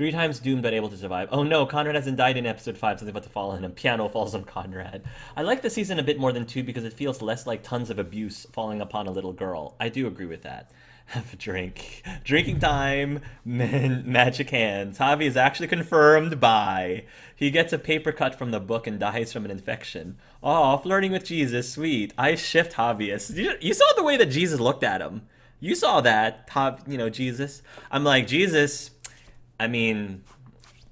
3 times doomed but able to survive. Oh no, Conrad hasn't died in episode 5, something about to fall on him. Piano falls on Conrad. I like the season a bit more than 2 because it feels less like tons of abuse falling upon a little girl. I do agree with that. Have a drink. Drinking time. Magic hands. Javi is actually confirmed by. He gets a paper cut from the book and dies from an infection. Oh, flirting with Jesus. Sweet. I shift Javi. You saw the way that Jesus looked at him. You saw that. Jesus. I'm like, Jesus... I mean,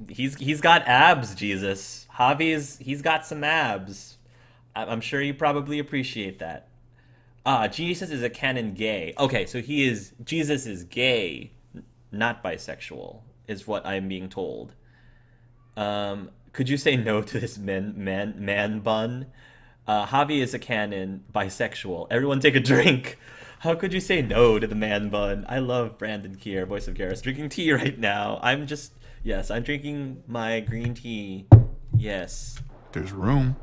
he's got abs, Jesus. He's got some abs. I'm sure you probably appreciate that. Jesus is a canon gay. Okay, so Jesus is gay, not bisexual, is what I'm being told. Could you say no to this man bun? Javi is a canon bisexual. Everyone take a drink. How could you say no to the man bun? I love Brandon Kier, voice of Garrus. Drinking tea right now. I'm drinking my green tea. Yes. There's room.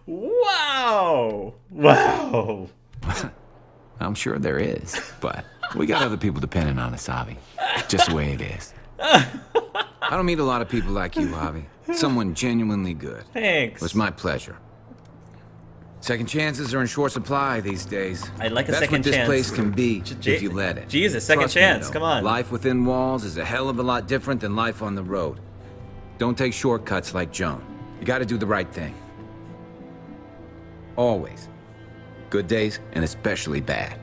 Wow. I'm sure there is, but we got other people depending on us, Javi. Just the way it is. I don't meet a lot of people like you, Javi. Someone genuinely good. Thanks. It was my pleasure. Second chances are in short supply these days. I'd like a That's second what chance. this place can be if you let it. Jesus, second Trust me, chance. though, Come on. Life within walls is a hell of a lot different than life on the road. Don't take shortcuts like Joan. You gotta do the right thing. Always. Good days, and especially bad.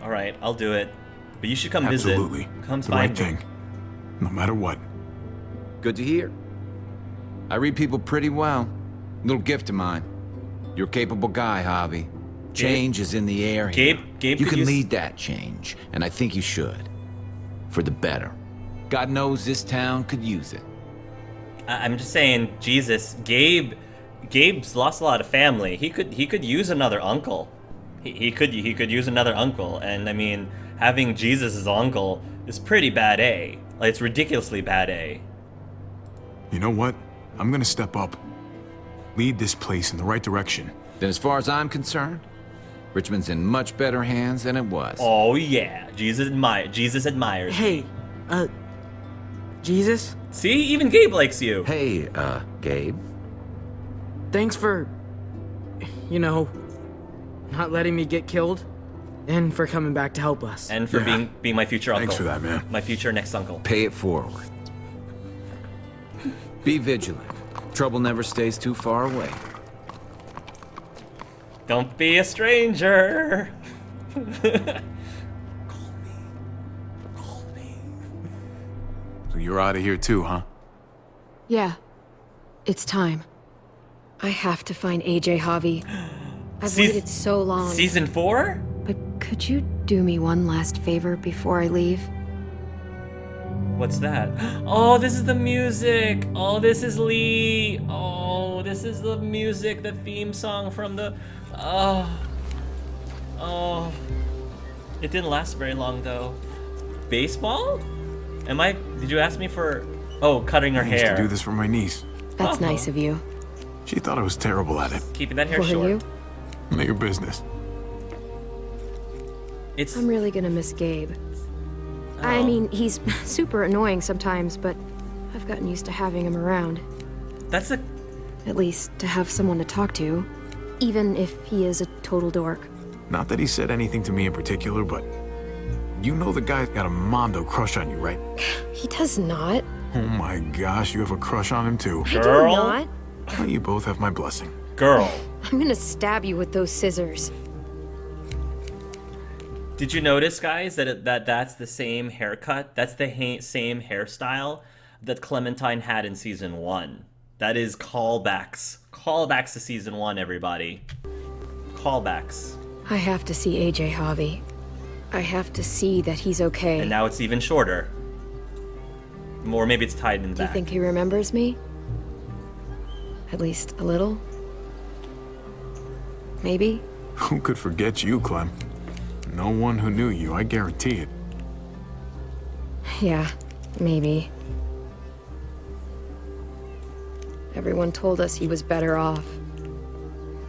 All right, I'll do it. But you should come Absolutely. visit. Come the find right me. thing. No matter what. Good to hear. I read people pretty well. Little gift of mine. You're a capable guy, Javi. Change is in the air here. Gabe you could can lead that change, and I think you should. For the better. God knows this town could use it. I'm just saying, Jesus, Gabe's lost a lot of family. He could use another uncle. He could use another uncle, and I mean, having Jesus as uncle is pretty bad A. Like, it's ridiculously bad A. You know what? I'm gonna step up. Lead this place in the right direction. Then as far as I'm concerned, Richmond's in much better hands than it was. Oh yeah, Jesus admires. Hey, Jesus? See, even Gabe likes you. Hey, Gabe. Thanks for, not letting me get killed, and for coming back to help us. And for being my future uncle. Thanks for that, man. My future next uncle. Pay it forward. Be vigilant. Trouble never stays too far away. Don't be a stranger. Call me. So you're out of here too, huh? Yeah. It's time. I have to find AJ Javi. I've waited so long. Season 4? But could you do me one last favor before I leave? What's that? Oh, this is the music. Oh, this is Lee. Oh, this is the music, the theme song from the... Oh. It didn't last very long, though. Baseball? Did you ask me for... Oh, cutting her I used hair. to do this for my niece. That's nice of you. She thought I was terrible at it. Keeping that hair For short. you? None of your business. I'm really gonna miss Gabe. I mean, he's super annoying sometimes, but I've gotten used to having him around. That's a... At least to have someone to talk to, even if he is a total dork. Not that he said anything to me in particular, but you know the guy's got a Mondo crush on you, right? He does not. Oh my gosh, you have a crush on him too. I do Girl? not. Well, you both have my blessing. Girl. I'm gonna stab you with those scissors. Did you notice, guys, that that's the same haircut? That's the same hairstyle that Clementine had in Season 1. That is callbacks. Callbacks to Season 1, everybody. Callbacks. I have to see AJ Javi. I have to see that he's okay. And now it's even shorter. Or maybe it's tied in the Do you back. think he remembers me? At least a little? Maybe? Who could forget you, Clem? No one who knew you, I guarantee it. Yeah, maybe. Everyone told us he was better off.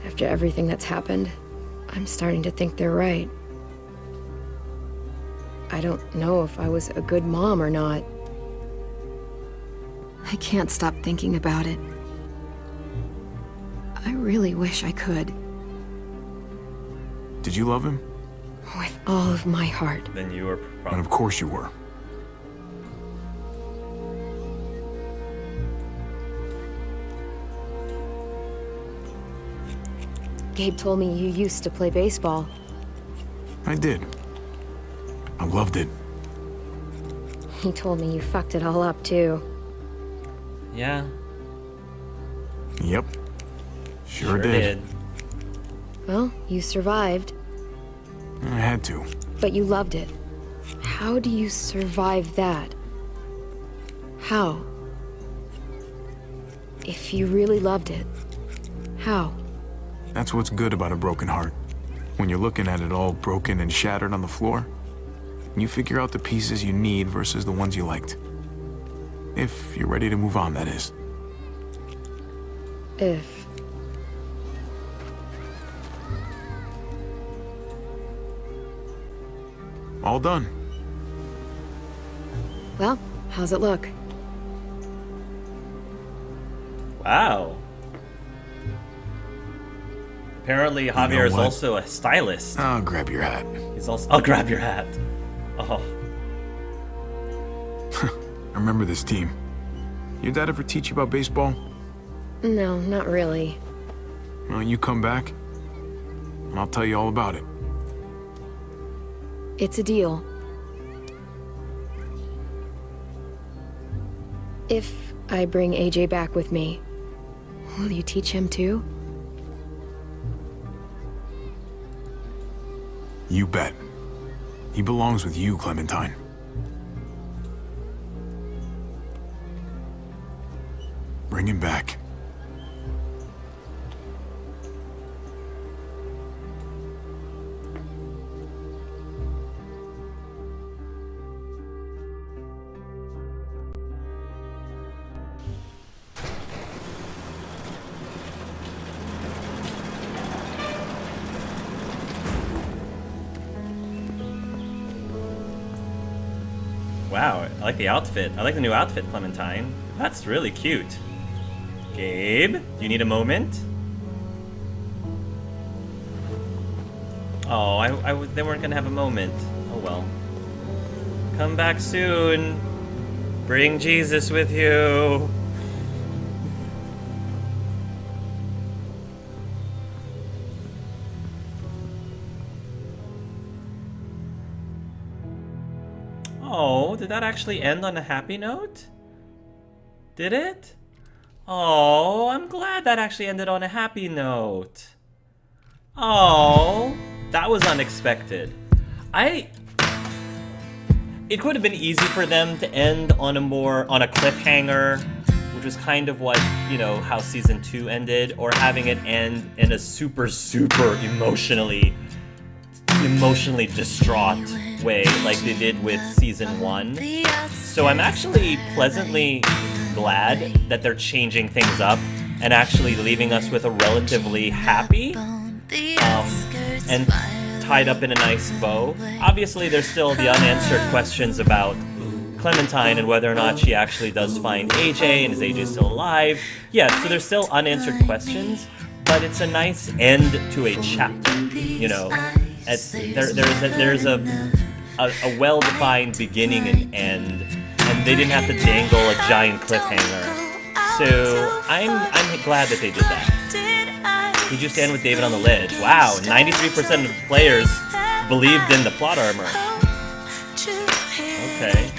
After everything that's happened, I'm starting to think they're right. I don't know if I was a good mom or not. I can't stop thinking about it. I really wish I could. Did you love him? With all of my heart. Then you were And probably... of course you were. Gabe told me you used to play baseball. I did. I loved it. He told me you fucked it all up, too. Yeah. Yep. Sure did. Well, you survived, I had to. but you loved it. How do you survive that? How? If you really loved it, how? That's what's good about a broken heart. When you're looking at it all broken and shattered on the floor, you figure out the pieces you need versus the ones you liked. If you're ready to move on, that is. If. All done. Well, how's it look? Wow. Apparently, Javier is what? also a stylist. I'll grab your hat. He's also. I'll grab your hat. Oh. I remember this team. Your dad ever teach you about baseball? No, not really. Well, you come back, and I'll tell you all about it. It's a deal. If I bring AJ back with me, will you teach him too? You bet. He belongs with you, Clementine. Bring him back. Wow, I like the outfit. I like the new outfit, Clementine. That's really cute. Gabe, do you need a moment? Oh, they weren't gonna have a moment. Oh well. Come back soon. Bring Jesus with you. Oh, did that actually end on a happy note? Did it? Oh, I'm glad that actually ended on a happy note. Oh, that was unexpected. It could have been easy for them to end on a cliffhanger, which was kind of what, how season 2 ended, or having it end in a super, super emotionally distraught way like they did with season 1. So I'm actually pleasantly glad that they're changing things up and actually leaving us with a relatively happy and tied up in a nice bow. Obviously, there's still the unanswered questions about Clementine and whether or not she actually does find AJ, and is AJ still alive? Yeah, so there's still unanswered questions, but it's a nice end to a chapter, There's a well-defined beginning and end, and they didn't have to dangle a giant cliffhanger. So I'm glad that they did that. Did you stand with David on the ledge? Wow, 93% of players believed in the plot armor. Okay.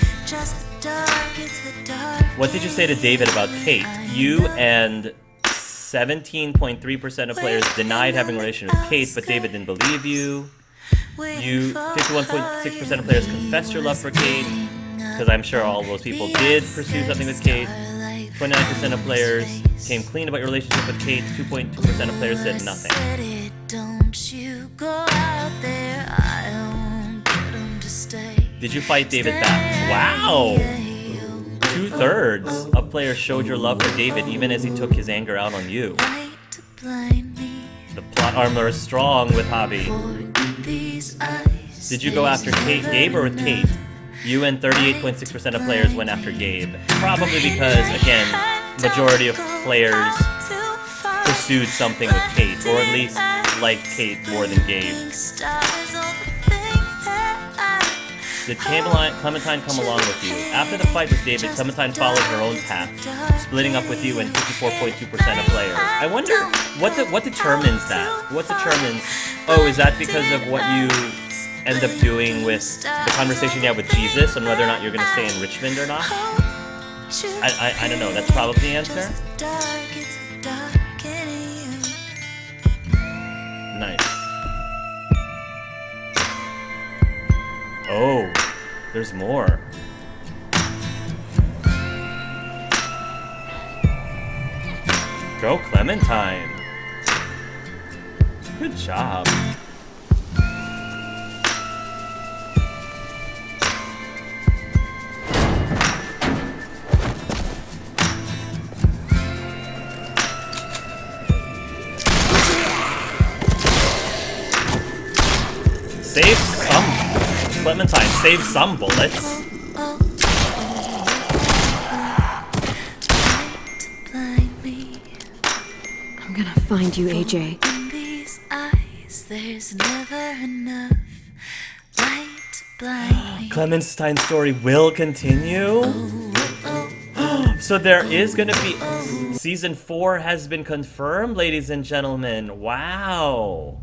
What did you say to David about Kate? You and 17.3% of players denied having a relationship with Kate, but David didn't believe you. 51.6% of players confessed your love for Kate, because I'm sure all those people did pursue something with Kate. 29% of players came clean about your relationship with Kate. 2.2% of players said nothing. Did you fight David back? Wow! 2/3 of players showed your love for David even as he took his anger out on you. The plot armor is strong with Hobby. Did you go after Gabe or with Kate? You and 38.6% of players went after Gabe. Probably because, again, majority of players pursued something with Kate, or at least liked Kate more than Gabe. Did Clementine come along with you? After the fight with David, Clementine followed her own path, splitting up with you and 54.2% of players. I wonder what determines that? What determines? Oh, is that because of what you end up doing with the conversation you have with Jesus and whether or not you're going to stay in Richmond or not? I don't know. That's probably the answer. Nice. Oh, there's more. Go Clementine. Good job. Save some. Clementine, save some bullets. I'm gonna find you, AJ. Clementine's story will continue. So there is gonna be season 4 has been confirmed, ladies and gentlemen. Wow.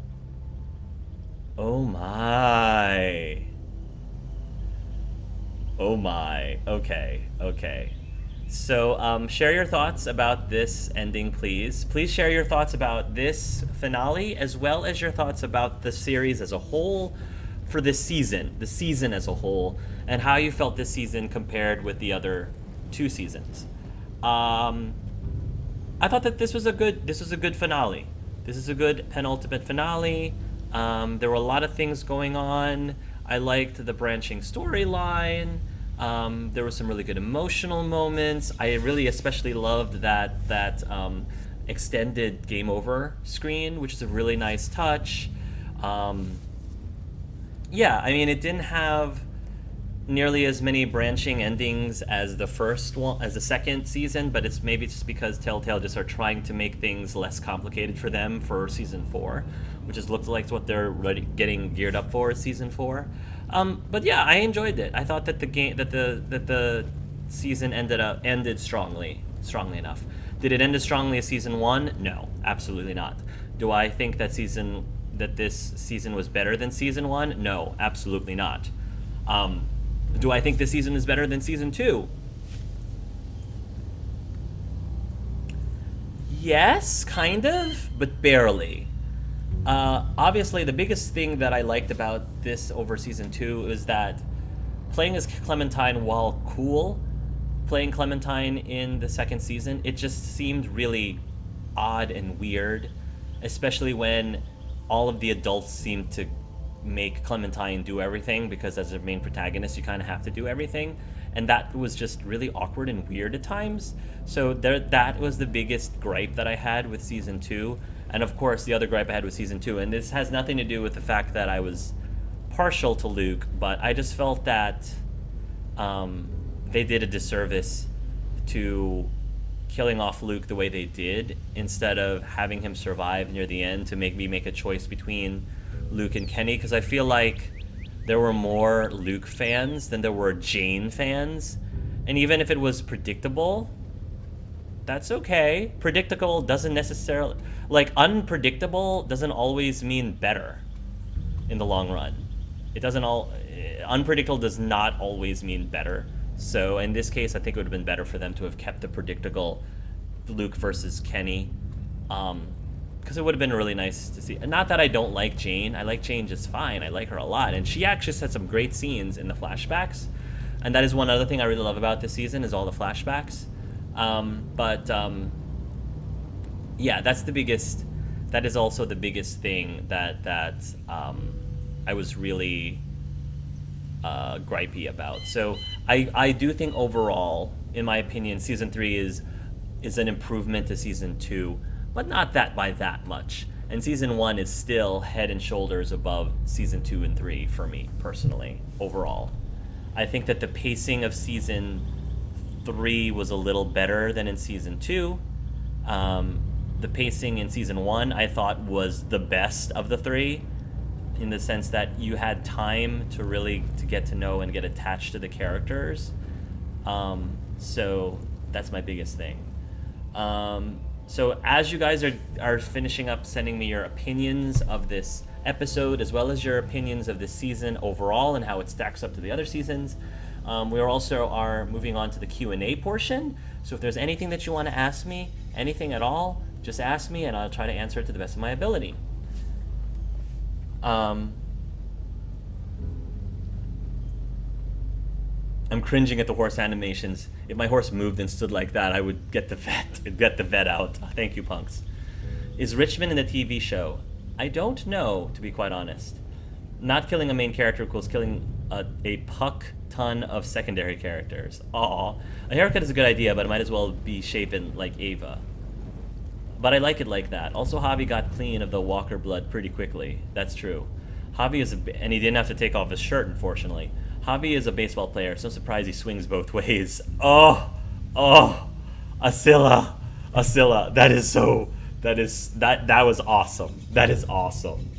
Oh my. Oh my. Okay. So, share your thoughts about this ending, please. Please share your thoughts about this finale, as well as your thoughts about the series as a whole for this season, the season as a whole, and how you felt this season compared with the other 2 seasons. I thought that this was a good finale. This is a good penultimate finale. There were a lot of things going on. I liked the branching storyline. There were some really good emotional moments. I really especially loved that extended game over screen, which is a really nice touch. Yeah, I mean, it didn't have nearly as many branching endings as the second season, but it's maybe just because Telltale just are trying to make things less complicated for them for season 4, which just looks like what they're getting geared up for season 4. But yeah, I enjoyed it. I thought that the season ended strongly enough. Did it end as strongly as season 1? No, absolutely not. Do I think that this season was better than season 1? No, absolutely not. Do I think this season is better than season 2? Yes, kind of, but barely. Obviously, the biggest thing that I liked about this over season 2 is that playing as Clementine, while cool, playing Clementine in the second season, it just seemed really odd and weird, especially when all of the adults seemed to make Clementine do everything, because as a main protagonist you kind of have to do everything, and that was just really awkward and weird at times. So that was the biggest gripe that I had with season 2. And of course the other gripe I had with season 2, and this has nothing to do with the fact that I was partial to Luke, but I just felt that they did a disservice to killing off Luke the way they did, instead of having him survive near the end to make me make a choice between Luke and Kenny, because I feel like there were more Luke fans than there were Jane fans. And even if it was predictable, that's okay. Predictable doesn't necessarily... unpredictable doesn't always mean better in the long run. Unpredictable does not always mean better. So in this case, I think it would have been better for them to have kept the predictable Luke versus Kenny. Because it would have been really nice to see. Not that I don't like Jane. I like Jane just fine. I like her a lot. And she actually had some great scenes in the flashbacks. And that is one other thing I really love about this season, is all the flashbacks. Yeah, that is also the biggest thing that I was really gripey about. So I do think overall, in my opinion, season 3 is an improvement to season 2. But not that by that much. And season 1 is still head and shoulders above season 2 and 3 for me, personally, overall. I think that the pacing of season 3 was a little better than in season 2. The pacing in season 1 I thought was the best of the 3, in the sense that you had time to really to get to know and get attached to the characters. So that's my biggest thing. So as you guys are finishing up sending me your opinions of this episode, as well as your opinions of this season overall and how it stacks up to the other seasons, we are moving on to the Q&A portion. So if there's anything that you want to ask me, anything at all, just ask me and I'll try to answer it to the best of my ability. I'm cringing at the horse animations. If my horse moved and stood like that, I would get the vet out. Thank you, punks. Is Richmond in the TV show? I don't know, to be quite honest. Not killing a main character equals killing a puck ton of secondary characters. Aw. A haircut is a good idea, but it might as well be shapen like Ava. But I like it like that. Also, Javi got clean of the Walker blood pretty quickly. That's true. Javi is and he didn't have to take off his shirt, unfortunately. Javi is a baseball player. It's no surprise he swings both ways. Oh, Asilla. That was awesome. That is awesome.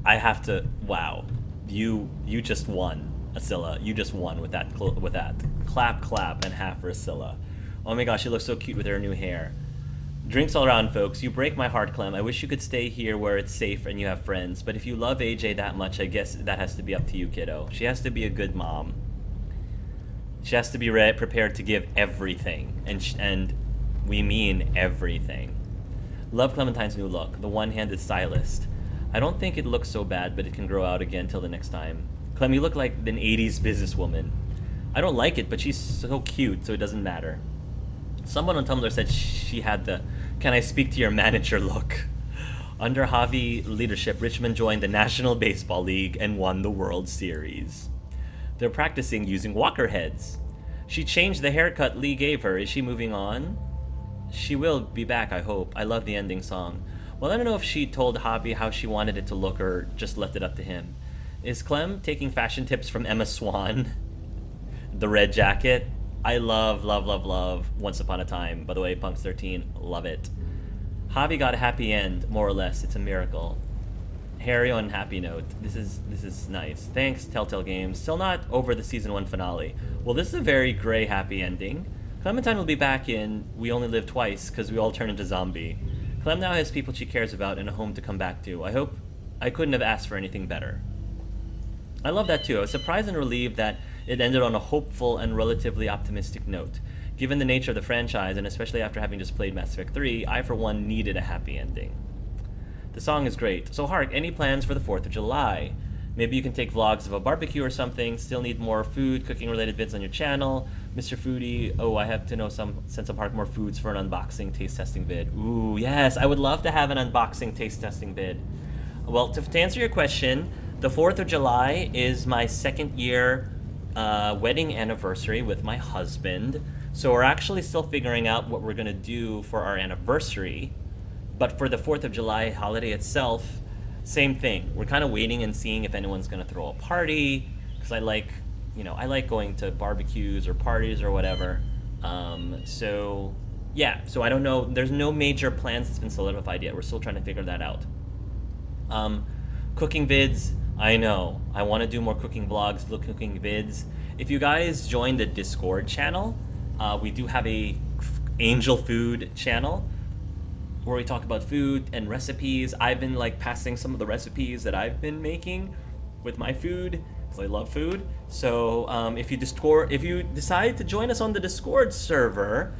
I have to. Wow, you just won, Asilla. You just won with that. Clap, and half for Asilla. Oh my gosh, she looks so cute with her new hair. Drinks all around, folks. You break my heart, Clem. I wish you could stay here where it's safe and you have friends. But if you love AJ that much, I guess that has to be up to you, kiddo. She has to be a good mom. She has to be prepared to give everything. And we mean everything. Love Clementine's new look. The one-handed stylist. I don't think it looks so bad, but it can grow out again till the next time. Clem, you look like an 80s businesswoman. I don't like it, but she's so cute, so it doesn't matter. Someone on Tumblr said she had the "can I speak to your manager" look. Under Javi leadership, Richmond joined the National Baseball League and won the World Series. They're practicing using walker heads. She changed the haircut Lee gave her. Is she moving on? She will be back, I hope. I love the ending song. Well, I don't know if she told Javi how she wanted it to look or just left it up to him. Is Clem taking fashion tips from Emma Swan? The red jacket. I love Once Upon a Time. By the way, Punks 13, love it. Javi got a happy end, more or less. It's a miracle. Harry on happy note. This is nice. Thanks, Telltale Games. Still not over the season 1 finale. Well, this is a very gray happy ending. Clementine will be back in We Only Live Twice because we all turn into zombie. Clem now has people she cares about and a home to come back to. I hope I couldn't have asked for anything better. I love that too. I was surprised and relieved that it ended on a hopeful and relatively optimistic note. Given the nature of the franchise, and especially after having just played Mass Effect 3, I for one needed a happy ending. The song is great. So Hark, any plans for the 4th of July? Maybe you can take vlogs of a barbecue or something. Still need more food, cooking related vids on your channel. Mr. Foodie, I have to know send some Hark more foods for an unboxing taste testing vid. Ooh, yes, I would love to have an unboxing taste testing vid. Well, to answer your question, the 4th of July is my 2nd year wedding anniversary with my husband. So we're actually still figuring out what we're going to do for our anniversary. But for the 4th of July holiday itself, same thing. We're kind of waiting and seeing if anyone's going to throw a party. Because I like going to barbecues or parties or whatever. So I don't know. There's no major plans that's been solidified yet. We're still trying to figure that out. Cooking vids. I know. I want to do more cooking vlogs, cooking vids. If you guys join the Discord channel, we do have a Angel Food channel where we talk about food and recipes. I've been passing some of the recipes that I've been making with my food because I love food. So if you decide to join us on the Discord server,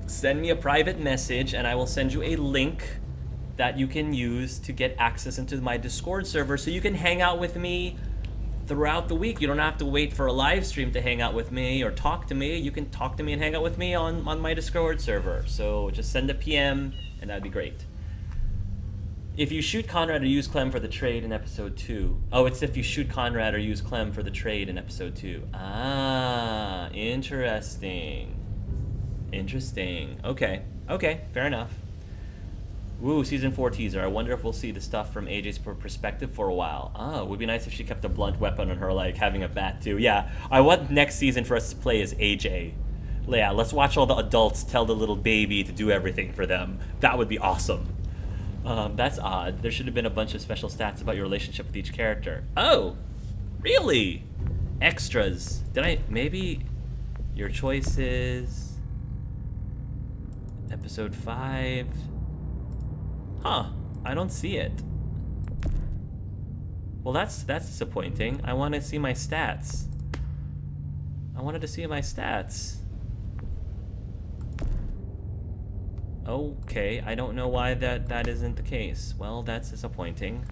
send me a private message and I will send you a link that you can use to get access into my Discord server so you can hang out with me throughout the week. You don't have to wait for a live stream to hang out with me or talk to me. You can talk to me and hang out with me on my Discord server. So just send a PM and that'd be great. If you shoot Conrad or use Clem for the trade in episode 2. Oh, it's if you shoot Conrad or use Clem for the trade in episode 2. Ah, interesting. Okay. Okay, fair enough. Woo, season 4 teaser. I wonder if we'll see the stuff from AJ's perspective for a while. Oh, it would be nice if she kept a blunt weapon on her, like having a bat too. Yeah, I want next season for us to play as AJ. Yeah, let's watch all the adults tell the little baby to do everything for them. That would be awesome. That's odd. There should have been a bunch of special stats about your relationship with each character. Oh, really? Extras. Did I, maybe your choices? Episode 5. Huh, I don't see it. Well, that's disappointing. I want to see my stats. I wanted to see my stats. Okay, I don't know why that isn't the case. Well, that's disappointing.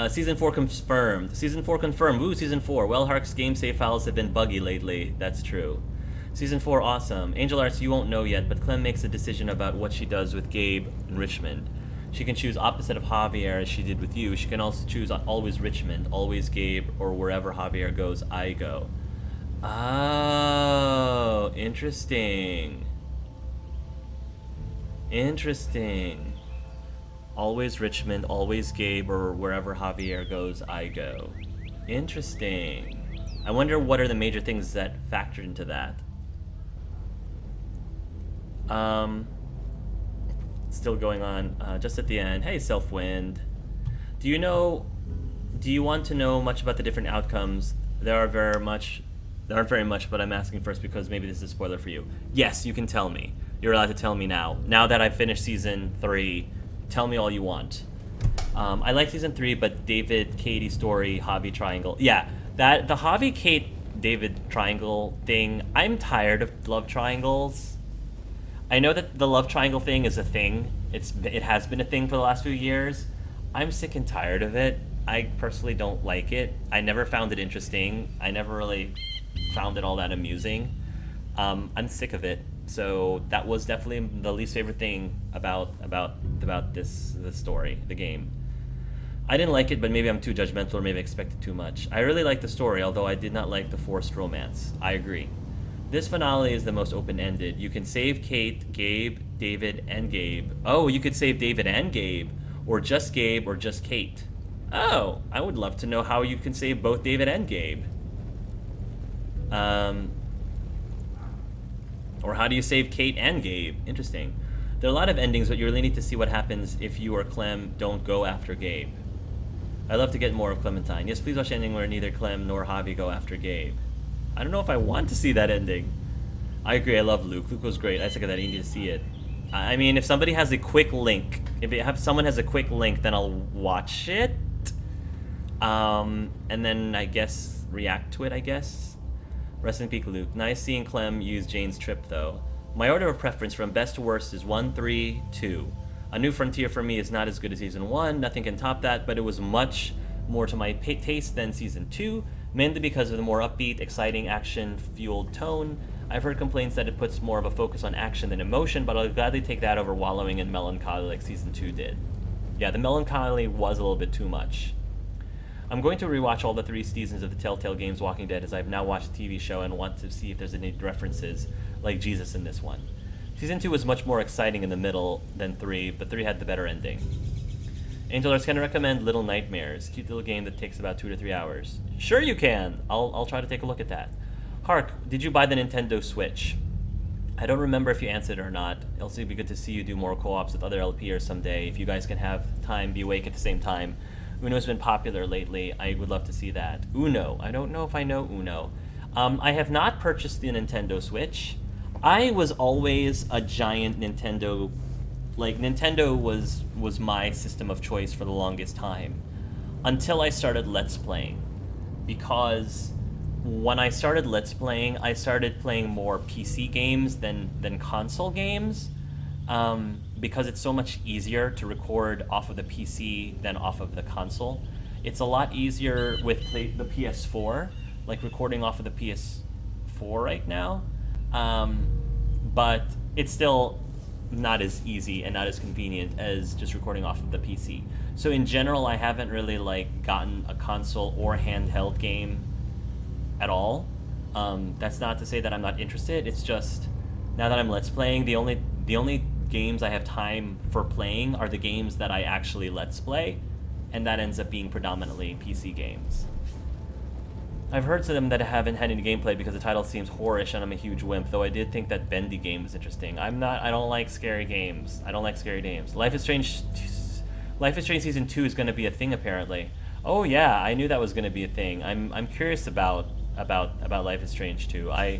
Season 4 confirmed. Season 4 confirmed. Woo, Season 4. Well, Hark's game save files have been buggy lately. That's true. Season 4, awesome. Angel Arts, you won't know yet, but Clem makes a decision about what she does with Gabe and Richmond. She can choose opposite of Javier as she did with you. She can also choose always Richmond, always Gabe, or wherever Javier goes, I go. Oh, interesting. Interesting. Always Richmond, always Gabe, or wherever Javier goes, I go. Interesting. I wonder what are the major things that factored into that. Still going on, just at the end. Hey, Selfwind. Do you want to know much about the different outcomes? There aren't very much, but I'm asking first because maybe this is a spoiler for you. Yes, you can tell me. You're allowed to tell me now. Now that I've finished season 3, tell me all you want. I like season 3, but David, Katie story, Javi triangle. Yeah, the Javi, Kate, David triangle thing, I'm tired of love triangles. I know that the love triangle thing is a thing. It has been a thing for the last few years. I'm sick and tired of it. I personally don't like it. I never found it interesting. I never really found it all that amusing. I'm sick of it. So that was definitely the least favorite thing about this story, the game. I didn't like it, but maybe I'm too judgmental or maybe I expected too much. I really liked the story, although I did not like the forced romance. I agree. This finale is the most open-ended. You can save Kate, Gabe, David, and Gabe. Oh, you could save David and Gabe, or just Kate. Oh, I would love to know how you can save both David and Gabe. Or how do you save Kate and Gabe? Interesting. There are a lot of endings, but you really need to see what happens if you or Clem don't go after Gabe. I'd love to get more of Clementine. Yes, please watch the ending where neither Clem nor Javi go after Gabe. I don't know if I want to see that ending. I agree, I love Luke. Luke was great. I think that I need to see it. I mean, if somebody has a quick link, someone has a quick link, then I'll watch it. And then I guess react to it, I guess. Rest in peace, Luke. Nice seeing Clem use Jane's trip, though. My order of preference from best to worst is 1, 3, 2. A New Frontier for me is not as good as Season 1. Nothing can top that, but it was much more to my taste than Season 2, mainly because of the more upbeat, exciting, action-fueled tone. I've heard complaints that it puts more of a focus on action than emotion, but I'll gladly take that over wallowing in melancholy like Season 2 did. Yeah, the melancholy was a little bit too much. I'm going to rewatch all the 3 seasons of the Telltale Games Walking Dead as I've now watched the TV show and want to see if there's any references like Jesus in this one. Season 2 was much more exciting in the middle than 3, but 3 had the better ending. Angel Arts can recommend Little Nightmares, cute little game that takes about 2 to 3 hours. Sure you can! I'll try to take a look at that. Hark, did you buy the Nintendo Switch? I don't remember if you answered or not. It'll also be good to see you do more co-ops with other LPers someday. If you guys can have time, be awake at the same time. Uno's been popular lately. I would love to see that. Uno. I don't know if I know Uno. I have not purchased the Nintendo Switch. I was always a giant Nintendo... Like, Nintendo was my system of choice for the longest time. Until I started Let's Playing. Because when I started Let's Playing, I started playing more PC games than console games. Because it's so much easier to record off of the PC than off of the console. It's a lot easier with the PS4, like recording off of the PS4 right now. But it's still not as easy and not as convenient as just recording off of the PC. So in general, I haven't really like gotten a console or handheld game at all. That's not to say that I'm not interested. It's just now that I'm Let's Playing, the only games I have time for playing are the games that I actually Let's Play, and that ends up being predominantly PC games. I've heard to them that I haven't had any gameplay because the title seems whorish and I'm a huge wimp, though I did think that Bendy game was interesting. I don't like scary games. I don't like scary games. Life is Strange Season 2 is going to be a thing, apparently. Oh yeah, I knew that was going to be a thing. I'm curious about Life is Strange 2. I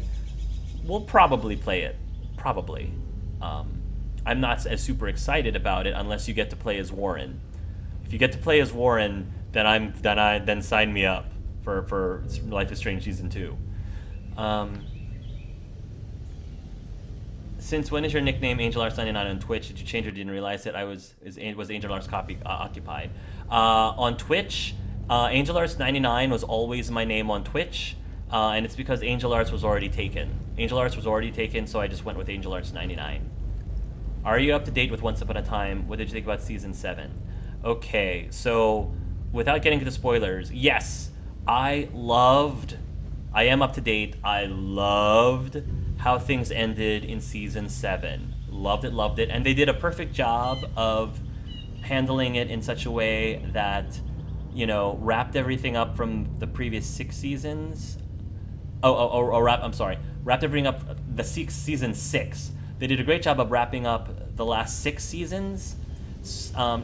will probably play it. Probably. I'm not as super excited about it unless you get to play as Warren. If you get to play as Warren, then sign me up for Life is Strange Season 2. Since when is your nickname Angel Arts 99 on Twitch? Did you change or didn't realize it? Was Angel Arts occupied? On Twitch, Angel Arts 99 was always my name on Twitch, and it's because Angel Arts was already taken. Angel Arts was already taken, so I just went with Angel Arts 99. Are you up to date with Once Upon a Time? What did you think about Season 7? Okay, so without getting into spoilers, yes, I am up to date. I loved how things ended in Season 7. Loved it. And they did a perfect job of handling it in such a way that, wrapped everything up from the previous 6 seasons. Wrapped everything up season 6. They did a great job of wrapping up the last 6 seasons,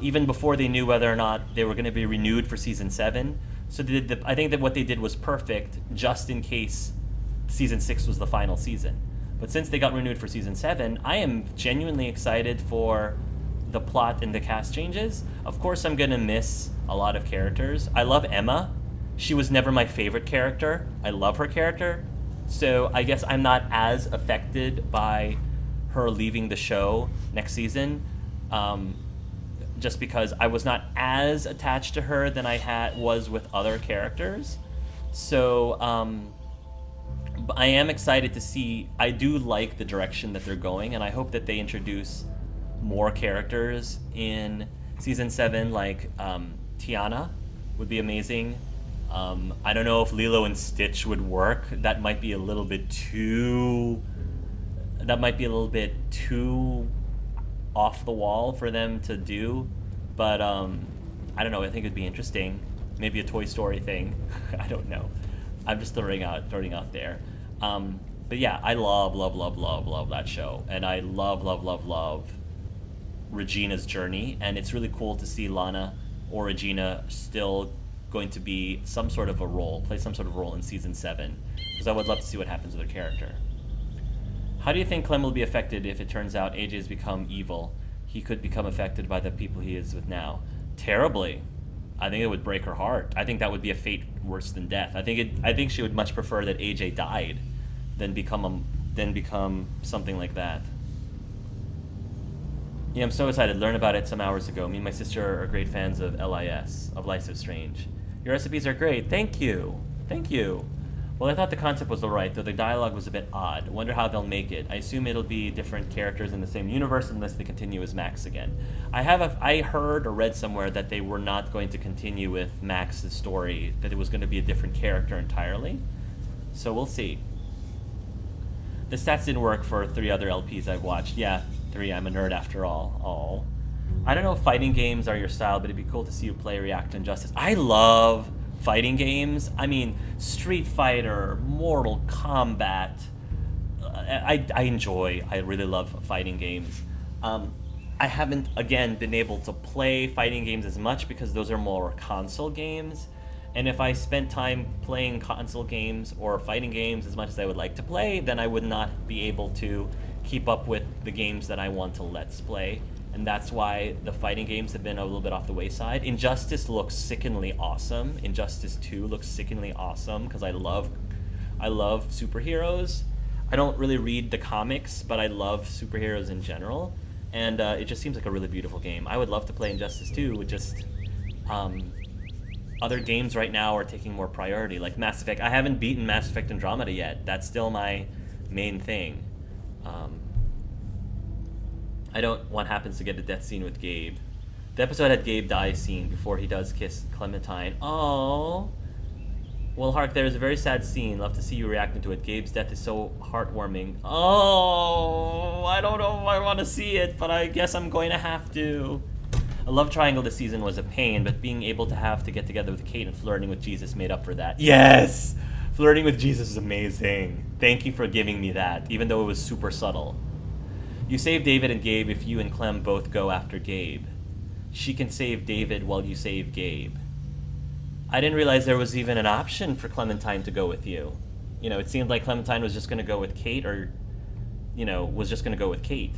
even before they knew whether or not they were going to be renewed for Season 7. So I think that what they did was perfect, just in case Season 6 was the final season. But since they got renewed for Season 7, I am genuinely excited for the plot and the cast changes. Of course, I'm going to miss a lot of characters. I love Emma. She was never my favorite character. I love her character. So I guess I'm not as affected by her leaving the show next season, just because I was not as attached to her than I was with other characters. So I am excited to see. I do like the direction that they're going, and I hope that they introduce more characters in Season 7, like Tiana would be amazing. I don't know if Lilo and Stitch would work. That might be a little bit too off the wall for them to do, but I don't know. I think it'd be interesting. Maybe a Toy Story thing. I don't know. I'm just throwing out there. But yeah, I love that show, and I love Regina's journey, and it's really cool to see Lana or Regina still going to be play some sort of role in Season 7, because I would love to see what happens with her character. How do you think Clem will be affected if it turns out AJ has become evil? He could become affected by the people he is with now. Terribly. I think it would break her heart. I think that would be a fate worse than death. I think she would much prefer that AJ died than become something like that. Yeah, I'm so excited. Learned about it some hours ago. Me and my sister are great fans of LIS, of Life is Strange. Your recipes are great. Thank you. Well, I thought the concept was alright, though the dialogue was a bit odd. Wonder how they'll make it. I assume it'll be different characters in the same universe unless they continue as Max again. I heard or read somewhere that they were not going to continue with Max's story, that it was going to be a different character entirely. So we'll see. The stats didn't work for 3 other LPs I've watched. Yeah, 3, I'm a nerd after all. Oh. I don't know if fighting games are your style, but it'd be cool to see you play React to Injustice. I love fighting games. I mean, Street Fighter, Mortal Kombat. I really love fighting games. I haven't, again, been able to play fighting games as much because those are more console games. And if I spent time playing console games or fighting games as much as I would like to play, then I would not be able to keep up with the games that I want to Let's Play. And that's why the fighting games have been a little bit off the wayside. Injustice looks sickeningly awesome. Injustice 2 looks sickeningly awesome because I love superheroes. I don't really read the comics, but I love superheroes in general. And it just seems like a really beautiful game. I would love to play Injustice 2 with just other games right now are taking more priority, like Mass Effect. I haven't beaten Mass Effect Andromeda yet. That's still my main thing. I don't want happens to get a death scene with Gabe. The episode had Gabe die scene before he does kiss Clementine. Oh, Well, Hark, there is a very sad scene. Love to see you reacting to it. Gabe's death is so heartwarming. Oh, I don't know if I want to see it, but I guess I'm going to have to. A love triangle this season was a pain, but being able to have to get together with Kate and flirting with Jesus made up for that. Yes! Flirting with Jesus is amazing. Thank you for giving me that, even though it was super subtle. You save David and Gabe if you and Clem both go after Gabe. She can save David while you save Gabe. I didn't realize there was even an option for Clementine to go with you. You know, it seemed like Clementine was just going to go with Kate, or, you know, was just going to go with Kate.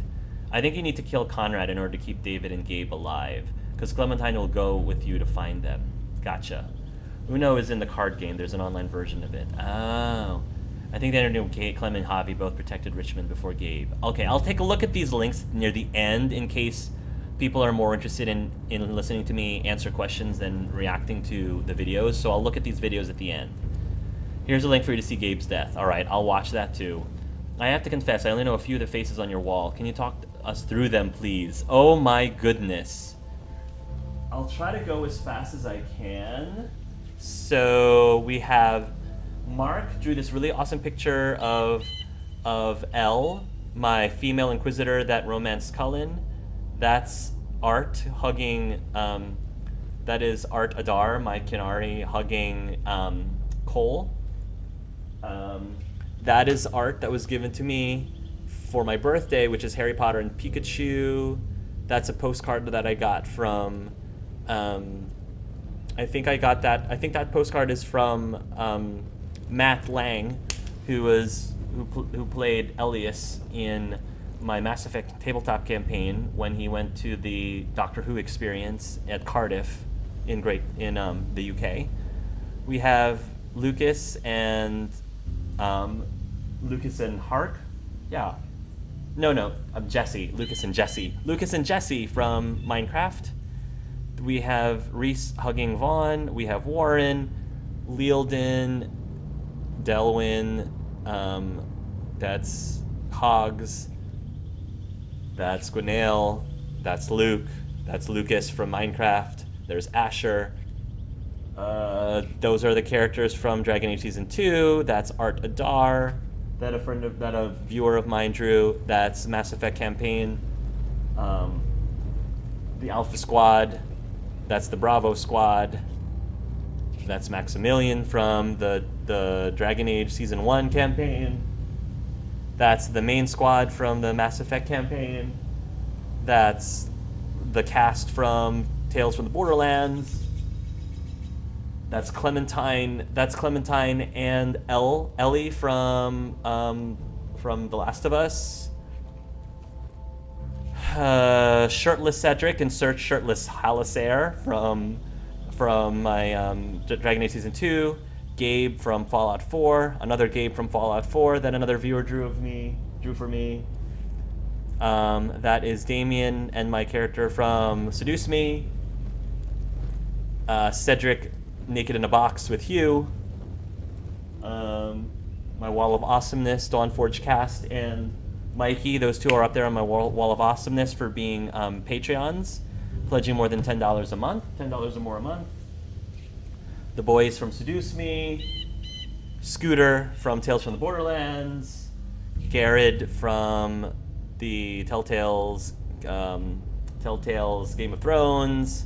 I think you need to kill Conrad in order to keep David and Gabe alive, because Clementine will go with you to find them. Gotcha. Uno is in the card game. There's an online version of it. Oh. I think they knew Clem and Javi both protected Richmond before Gabe. Okay, I'll take a look at these links near the end in case people are more interested in listening to me answer questions than reacting to the videos. So I'll look at these videos at the end. Here's a link for you to see Gabe's death. All right, I'll watch that too. I have to confess, I only know a few of the faces on your wall. Can you talk us through them, please? Oh my goodness. I'll try to go as fast as I can. So we have Mark drew this really awesome picture of Elle, my female inquisitor that romanced Cullen. That's Art hugging, that is Art Adar, my Kinari, hugging Cole. That is art that was given to me for my birthday, which is Harry Potter and Pikachu. That's a postcard that I got from, I think that postcard is from Matt Lang, who played Elias in my Mass Effect tabletop campaign when he went to the Doctor Who experience at Cardiff in the UK. We have Lucas and Hark. Yeah. No, Jesse. Lucas and Jesse from Minecraft. We have Reese hugging Vaughn. We have Warren, Lealden, Delwyn. That's Hogs. That's Gwenail. That's Luke. That's Lucas from Minecraft. There's Asher. Those are the characters from Dragon Age Season 2. That's Art Adar, that a viewer of mine drew. That's Mass Effect campaign. The Alpha Squad. That's the Bravo Squad. That's Maximilian from the Dragon Age Season 1 campaign. That's the main squad from the Mass Effect campaign. That's the cast from Tales from the Borderlands. That's Clementine and Ellie from The Last of Us. Shirtless Cedric and shirtless Halisair from my Dragon Age Season 2. Gabe from Fallout 4. Another Gabe from Fallout 4 that another viewer drew for me. That is Damien and my character from Seduce Me. Cedric naked in a box with Hugh. My Wall of Awesomeness, Dawnforge cast, and Mikey. Those two are up there on my Wall of Awesomeness for being Patreons, pledging more than $10 a month, $10 or more a month. The boys from Seduce Me. Scooter from Tales from the Borderlands. Garrett from the Telltale's Game of Thrones.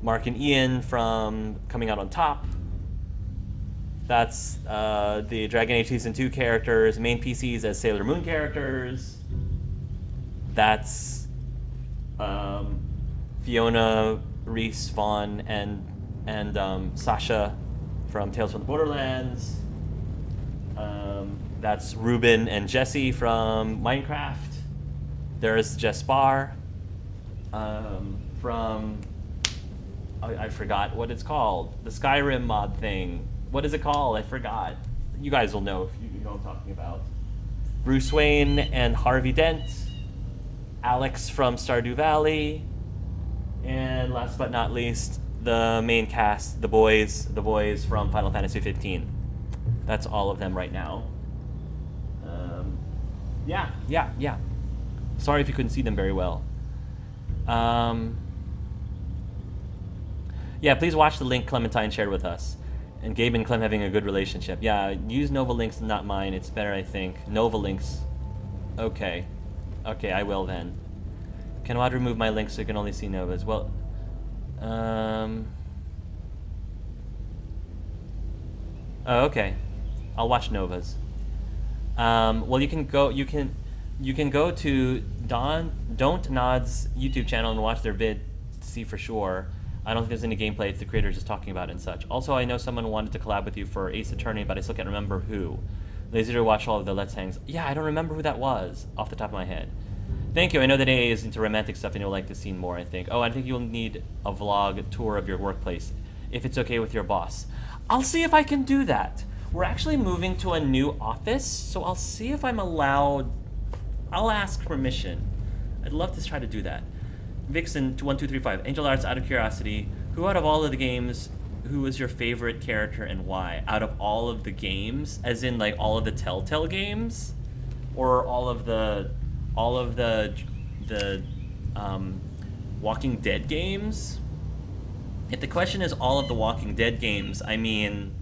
Mark and Ian from Coming Out on Top. That's the Dragon Age Season 2 characters, main PCs as Sailor Moon characters. That's Fiona, Reese, Vaughn, and Sasha from Tales from the Borderlands. That's Ruben and Jesse from Minecraft. There's Jess Barr from... I forgot what it's called. The Skyrim mod thing. What is it called? I forgot. You guys will know if you know what I'm talking about. Bruce Wayne and Harvey Dent. Alex from Stardew Valley. And last but not least, the main cast, the boys from Final Fantasy 15. That's all of them right now. Yeah. Sorry if you couldn't see them very well. Yeah, please watch the link Clementine shared with us. And Gabe and Clem having a good relationship. Yeah, use Nova Links, not mine. It's better, I think. Nova Links. Okay. Okay, I will then. Can Wad remove my links so you can only see Novas? Well, oh, okay. I'll watch Novas. Well, you can go to Don't Nod's YouTube channel and watch their vid to see for sure. I don't think there's any gameplay. It's the creators just talking about it and such. Also, I know someone wanted to collab with you for Ace Attorney, but I still can't remember who. Lazy to watch all of the Let's Hangs. Yeah, I don't remember who that was off the top of my head. Thank you. I know that AA is into romantic stuff and you'll like to see more, I think. Oh, I think you'll need a vlog tour of your workplace, if it's okay with your boss. I'll see if I can do that. We're actually moving to a new office, so I'll see if I'm allowed. I'll ask permission. I'd love to try to do that. Vixen to 1235. Angel Arts, out of curiosity, who out of all of the games, who was your favorite character and why? Out of all of the games, as in like all of the Telltale games, or all of the Walking Dead games? If the question is all of the Walking Dead games, I mean,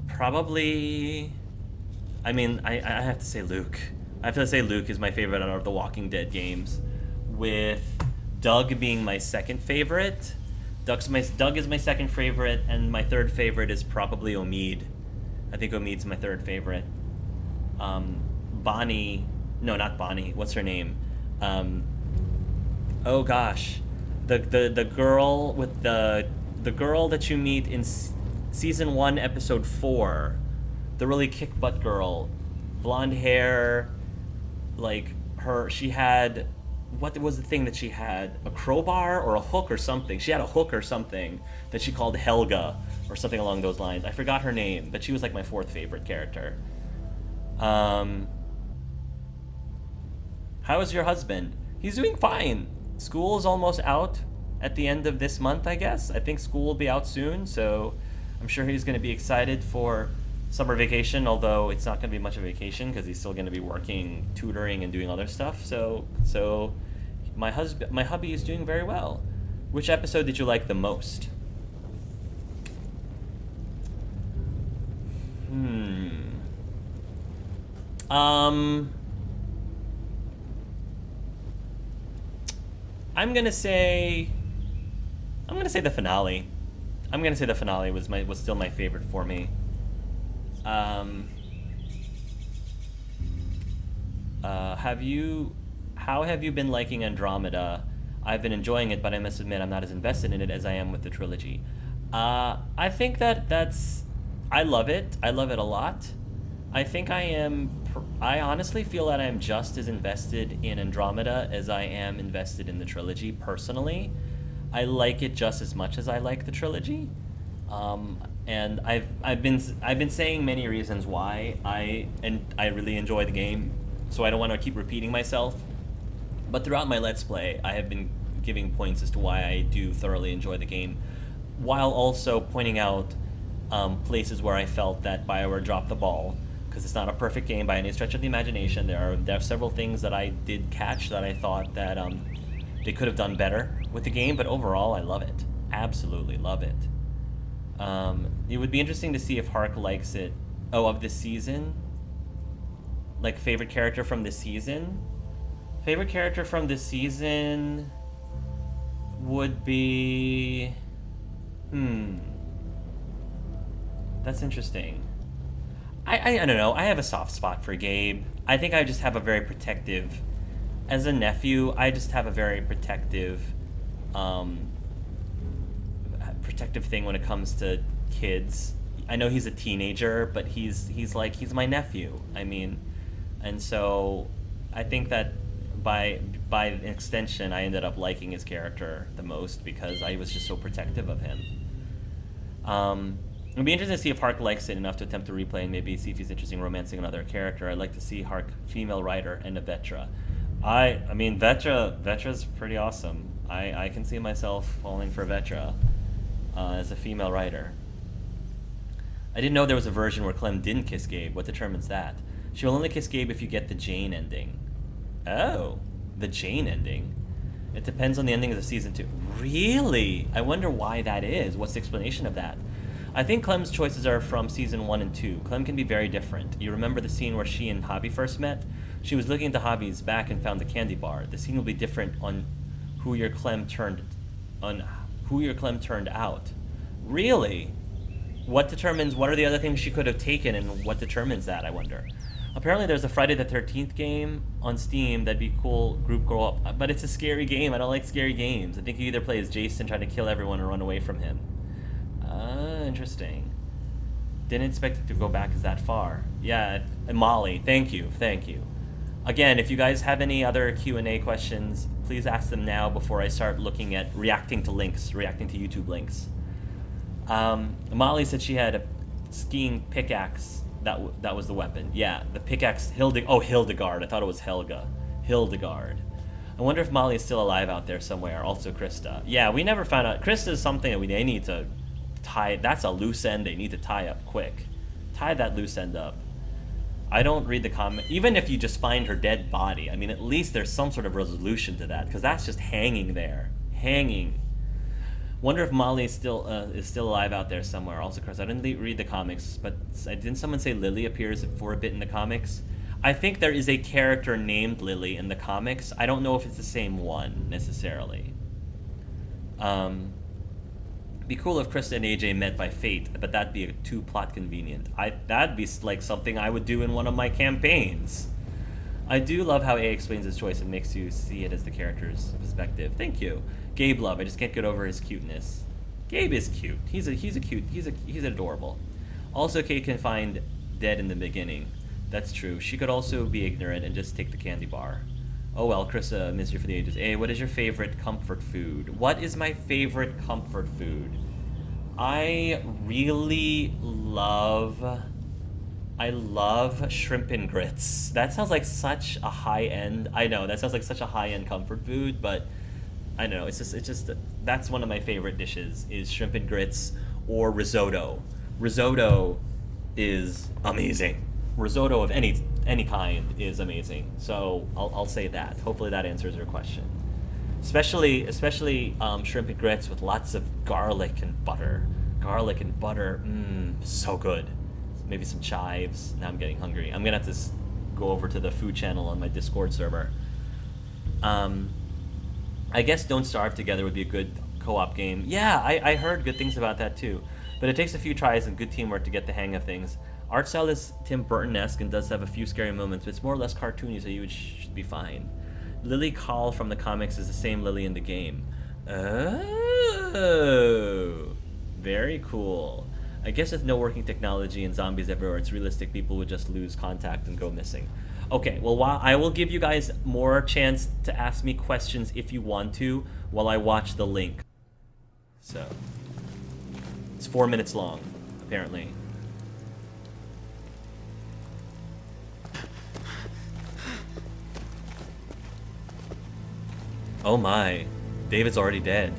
probably. I mean, I have to say Luke. I have to say Luke is my favorite out of the Walking Dead games, with Doug being my second favorite. Doug is my second favorite, and my third favorite is probably Omid. I think Omid's my third favorite. Bonnie, no, not Bonnie. What's her name? Oh gosh, the girl with the girl that you meet in season 1, episode 4, the really kick butt girl, blonde hair. Like she had, what was the thing that she had? A crowbar or a hook or something. She had a hook or something that she called Helga or something along those lines. I forgot her name, but she was like my fourth favorite character. How is your husband? He's doing fine. School's almost out at the end of this month, I guess. I think school will be out soon, so I'm sure he's going to be excited for summer vacation, although it's not going to be much of a vacation because he's still going to be working, tutoring, and doing other stuff. So my hubby is doing very well. Which episode did you like the most? I'm gonna say the finale. I'm gonna say the finale was still my favorite for me. How have you been liking Andromeda? I've been enjoying it, but I must admit I'm not as invested in it as I am with the trilogy. I think I love it. I love it a lot. I think I honestly feel that I'm just as invested in Andromeda as I am invested in the trilogy personally. I like it just as much as I like the trilogy. And I've been saying many reasons why I really enjoy the game, so I don't want to keep repeating myself. But throughout my Let's Play, I have been giving points as to why I do thoroughly enjoy the game, while also pointing out places where I felt that BioWare dropped the ball, because it's not a perfect game by any stretch of the imagination. There are several things that I did catch that I thought that they could have done better with the game, but overall I love it. Absolutely love it. It would be interesting to see if Hark likes it. Oh, of this season? Like, favorite character from this season? Favorite character from this season would be... That's interesting. I don't know. I have a soft spot for Gabe. I think I just have a very protective... As a nephew, I just have a very protective thing when it comes to kids. I know he's a teenager, but he's my nephew. I mean, and so I think that by extension, I ended up liking his character the most because I was just so protective of him. It'd be interesting to see if Hark likes it enough to attempt to replay and maybe see if he's interested in romancing another character. I'd like to see Hark female writer and a Vetra. I mean, Vetra's pretty awesome. I can see myself falling for Vetra as a female writer. I didn't know there was a version where Clem didn't kiss Gabe. What determines that? She will only kiss Gabe if you get the Jane ending. Oh, the Jane ending. It depends on the ending of the season 2. Really? I wonder why that is. What's the explanation of that? I think Clem's choices are from season 1 and 2. Clem can be very different. You remember the scene where she and Javi first met? She was looking into Javi's back and found the candy bar. The scene will be different on who your Clem turned out. Really? What are the other things she could have taken, and what determines that, I wonder? Apparently there's a Friday the 13th game on Steam that'd be cool, group grow up, but it's a scary game. I don't like scary games. I think you either play as Jason trying to kill everyone or run away from him. Interesting. Didn't expect it to go back as that far. Yeah, Molly, thank you. Again, if you guys have any other Q&A questions, please ask them now before I start looking at reacting to YouTube links. Molly said she had a skiing pickaxe. That was the weapon. Yeah, the pickaxe. Hildegard. I thought it was Helga. Hildegard. I wonder if Molly is still alive out there somewhere. Also Krista. Yeah, we never found out. Krista is something that they need to tie. That's a loose end they need to tie up quick. Tie that loose end up. I don't read the comment. Even if you just find her dead body, I mean, at least there's some sort of resolution to that, because that's just hanging there. Hanging. Wonder if Molly is still alive out there somewhere. Also, Chris, I didn't read the comics, but didn't someone say Lily appears for a bit in the comics? I think there is a character named Lily in the comics. I don't know if it's the same one, necessarily. Be cool if Krista and AJ met by fate, but that'd be too plot convenient. That'd be like something I would do in one of my campaigns. I do love how A explains his choice and makes you see it as the character's perspective. Thank you. Gabe love. I just can't get over his cuteness. Gabe is cute. He's adorable. Also, Kate can find dead in the beginning. That's true. She could also be ignorant and just take the candy bar. Oh well, Krista, Misery for the Ages. A, what is your favorite comfort food? What is my favorite comfort food? I love shrimp and grits. That sounds like such a high-end... I know, that sounds like such a high-end comfort food, but I don't know, it's just that's one of my favorite dishes, is shrimp and grits or risotto. Risotto is amazing. Risotto of any kind is amazing. So I'll say that. Hopefully that answers your question. Especially shrimp and grits with lots of garlic and butter. Garlic and butter, so good. Maybe some chives. Now I'm getting hungry. I'm gonna have to go over to the food channel on my Discord server. I guess Don't Starve Together would be a good co-op game. Yeah, I heard good things about that too. But it takes a few tries and good teamwork to get the hang of things. Art style is Tim Burton-esque and does have a few scary moments, but it's more or less cartoony, so should be fine. Lily Call from the comics is the same Lily in the game. Oh, very cool. I guess with no working technology and zombies everywhere, it's realistic people would just lose contact and go missing. Okay, well, while I will give you guys more chance to ask me questions if you want to while I watch the link. So, it's 4 minutes long, apparently. Oh my, David's already dead.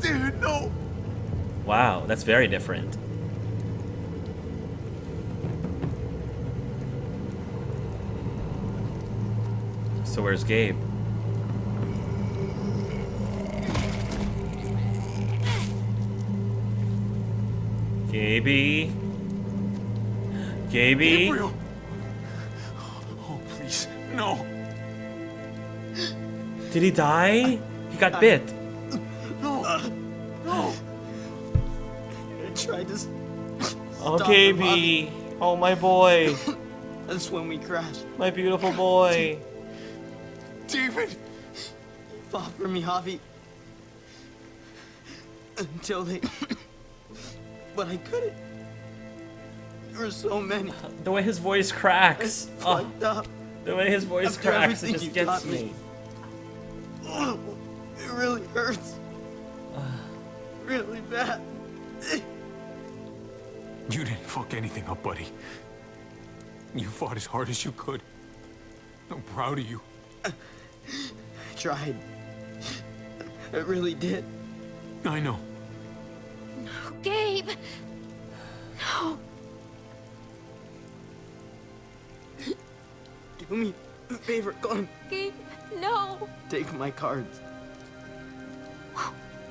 Dude, no! Wow, that's very different. So where's Gabe? Gaby? Gaby? Gabriel! Oh, please, no! Did he die? He got bit. No! No! I tried to Oh, stop Gaby. Oh, my boy. That's when we crashed. My beautiful boy. David! You fought for me, Javi. Until they... But I couldn't. There were so many. The way his voice cracks. I Oh, fucked up. the way his voice After cracks, it everything just you gets taught me. me. It really hurts. Really bad. You didn't fuck anything up, buddy. You fought as hard as you could. I'm proud of you. I tried. I really did. I know. Gabe! No. Do me favor, Clem. Gabe, no. Take my cards.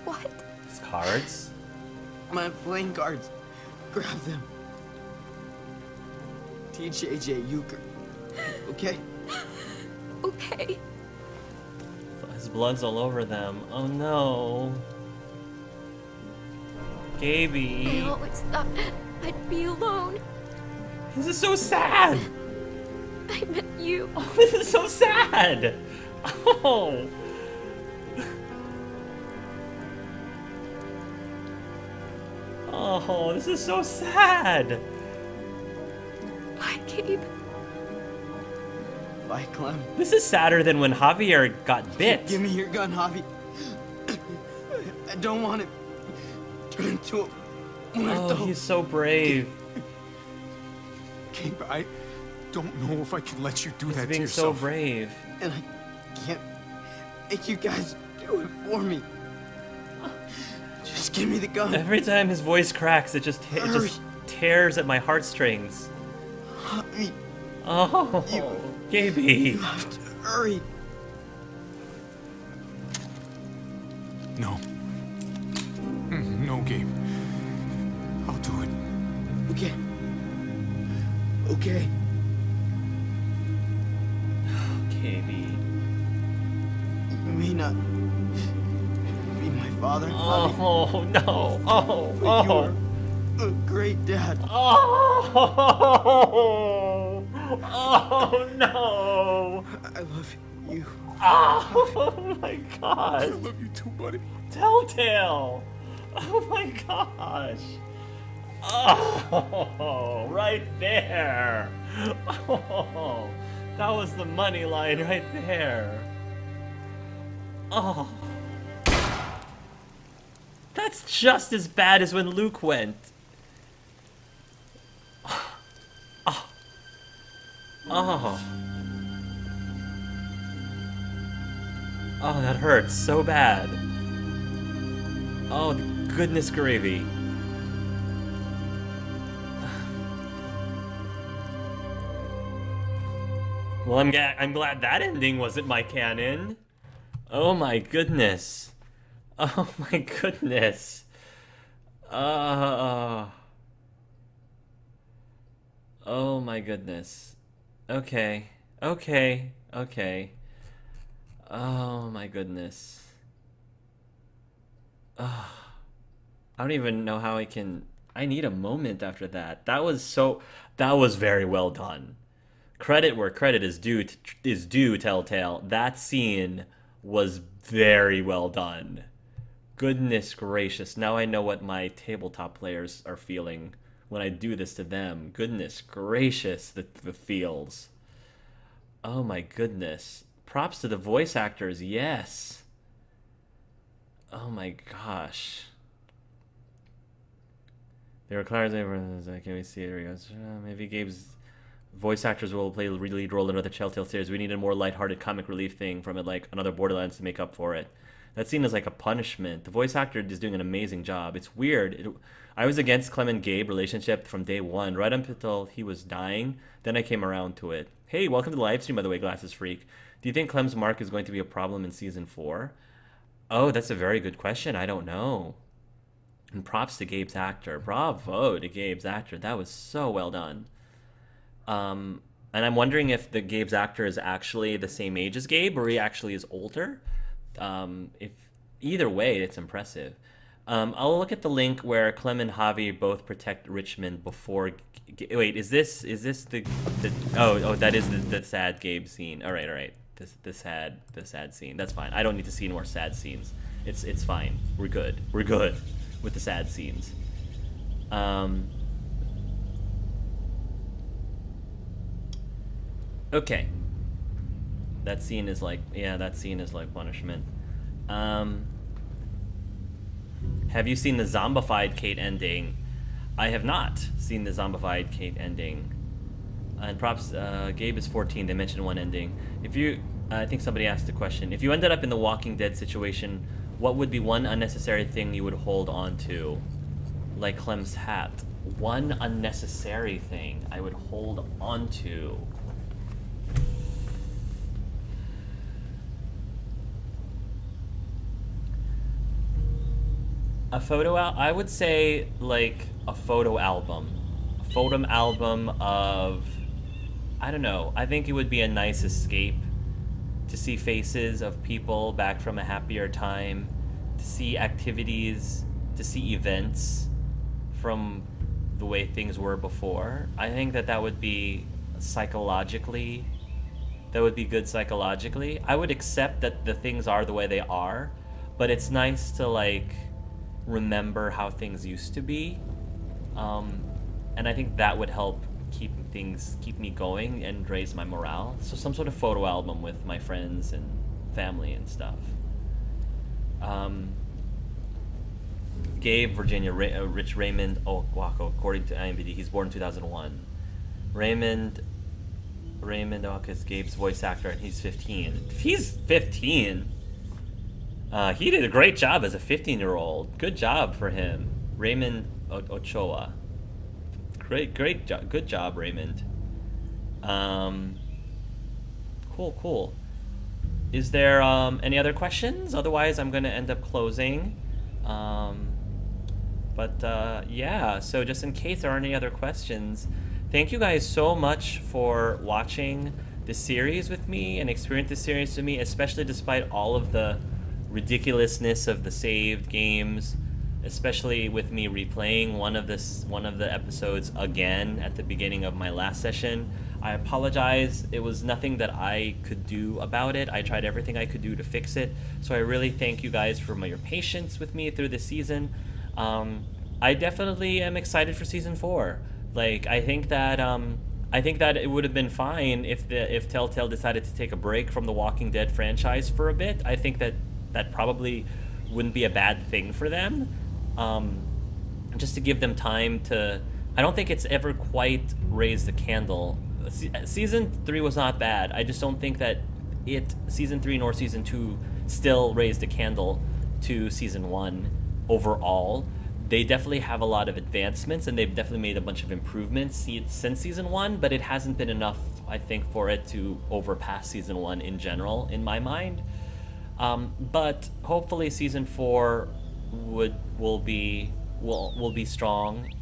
What? His cards? My playing cards. Grab them. TJJ Euchre. Okay? Okay. His blood's all over them. Oh no. I Gaby. always thought I'd be alone. This is so sad. I met you. Oh, this is so sad. Oh. Oh, this is so sad. Bye, Gabe. Bye, Clem. This is sadder than when Javier got bit. Give me your gun, Javi. I don't want it turn into a Oh, muerto. he's so brave. Gabe, I don't know if I can let you do He's that to being so yourself. brave. And I can't make you guys do it for me. Just give me the gun. Every time his voice cracks, it just tears at my heartstrings. Javi, Oh, Gaby. you have to hurry. No. No, Gabe. I'll do it. Okay. Okay. Gaby. You may not be my father, Javi, Oh no. Oh. but Oh. you're a great dad. Oh. Oh no. I love you. Oh my I god. love you too, buddy. Telltale. Oh my gosh. Oh, right there. Oh, that was the money line right there. Oh. That's just as bad as when Luke went. Oh. Oh. Oh, that hurts so bad. Oh, goodness gravy. Well, I'm glad that ending wasn't my canon. Oh my goodness. Oh my goodness. Oh my goodness. Okay. Okay. Okay. Oh my goodness. I don't even know how I need a moment after that. That was very well done. Credit where credit is due, Telltale. That scene was very well done. Goodness gracious. Now I know what my tabletop players are feeling when I do this to them. Goodness gracious, the feels. Oh my goodness. Props to the voice actors, yes. Oh my gosh. They require can we see it? Here he goes. Maybe Gabe's voice actors will play a lead role in another Telltale series. We need a more lighthearted comic relief thing from it, like another Borderlands to make up for it. That scene is like a punishment. The voice actor is doing an amazing job. It's weird. I was against Clem and Gabe relationship from day one, right up until he was dying. Then I came around to it. Hey, welcome to the live stream, by the way, Glasses Freak. Do you think Clem's mark is going to be a problem in season 4? Oh, that's a very good question. I don't know. And props to Gabe's actor. Bravo to Gabe's actor. That was so well done. And I'm wondering if the Gabe's actor is actually the same age as Gabe, or he actually is older. If either way, it's impressive. I'll look at the link where Clem and Javi both protect Richmond before. Wait, is this the? Oh, that is the sad Gabe scene. All right. The sad scene. That's fine. I don't need to see any more sad scenes. It's fine. We're good with the sad scenes. Okay. That scene is like punishment. Have you seen the zombified Kate ending? I have not seen the zombified Kate ending. And props, Gabe is 14. They mentioned one ending. I think somebody asked the question. If you ended up in the Walking Dead situation, what would be one unnecessary thing you would hold on to? Like Clem's hat. One unnecessary thing I would hold on to. A photo I would say like a photo album. A photo album of, I don't know. I think it would be a nice escape to see faces of people back from a happier time, to see activities, to see events from the way things were before. I think that would be psychologically, that would be good psychologically. I would accept that the things are the way they are, but it's nice to like remember how things used to be. And I think that would help keep me going and raise my morale. So some sort of photo album with my friends and family and stuff. Gabe, Virginia, Rich Raymond Okwako, according to IMDb, he's born in 2001. Raymond Okwako, Gabe's voice actor, and he's 15. He's 15. He did a great job as a 15-year-old. Good job for him. Raymond Ochoa. Great job. Good job, Raymond. Cool. Is there any other questions? Otherwise, I'm going to end up closing. Yeah, so just in case there aren't any other questions, thank you guys so much for watching this series with me and experience this series with me, especially despite all of the ridiculousness of the saved games, especially with me replaying one of the episodes again at the beginning of my last session. I apologize. It was nothing that I could do about it. I tried everything I could do to fix it. So I really thank you guys for your patience with me through this season. I definitely am excited for season 4. Like, I think that it would have been fine if Telltale decided to take a break from the Walking Dead franchise for a bit. I think that probably wouldn't be a bad thing for them. Just to give them time to... I don't think it's ever quite raised the candle. Season 3 was not bad. I just don't think that Season 3 nor Season 2 still raised a candle to Season 1 overall. They definitely have a lot of advancements, and they've definitely made a bunch of improvements since Season 1, but it hasn't been enough, I think, for it to overpass Season 1 in general, in my mind. But hopefully Season 4 will be strong,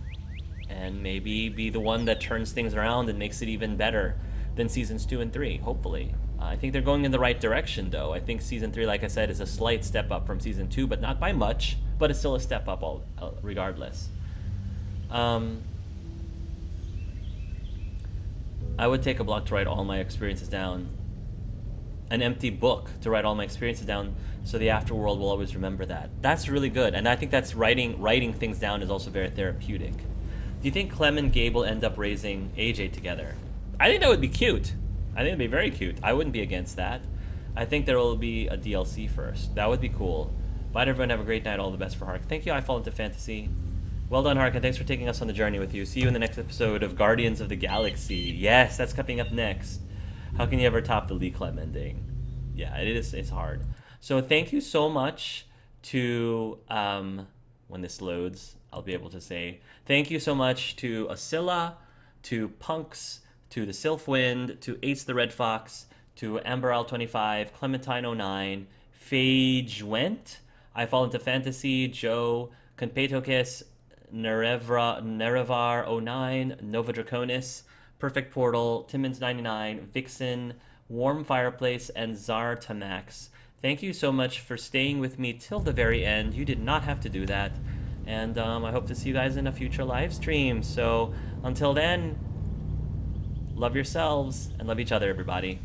and maybe be the one that turns things around and makes it even better than Seasons 2 and 3, hopefully. I think they're going in the right direction, though. I think Season 3, like I said, is a slight step up from Season 2, but not by much, but it's still a step up regardless. I would take a block to write all my experiences down. An empty book to write all my experiences down, so the afterworld will always remember that. That's really good, and I think that's writing things down is also very therapeutic. Do you think Clem and Gabe will end up raising AJ together? I think that would be cute. I think it'd be very cute. I wouldn't be against that. I think there will be a DLC first. That would be cool. Bye, everyone. Have a great night. All the best for Hark. Thank you, I Fall Into Fantasy. Well done, Hark, and thanks for taking us on the journey with you. See you in the next episode of Guardians of the Galaxy. Yes, that's coming up next. How can you ever top the Lee Clem ending? Yeah, it's hard. So thank you so much to, when this loads, I'll be able to say, thank you so much to Ascilla, to Punks, to the Sylphwind, to Ace the Red Fox, to Amberal25, Clementine09, Phage Went, I Fall Into Fantasy, Joe, Conpetokis, Nerevar09, Nova Draconis, Perfect Portal, Timmons99, Vixen, Warm Fireplace, and Zartamax. Thank you so much for staying with me till the very end. You did not have to do that. And I hope to see you guys in a future live stream. So until then, love yourselves and love each other, everybody.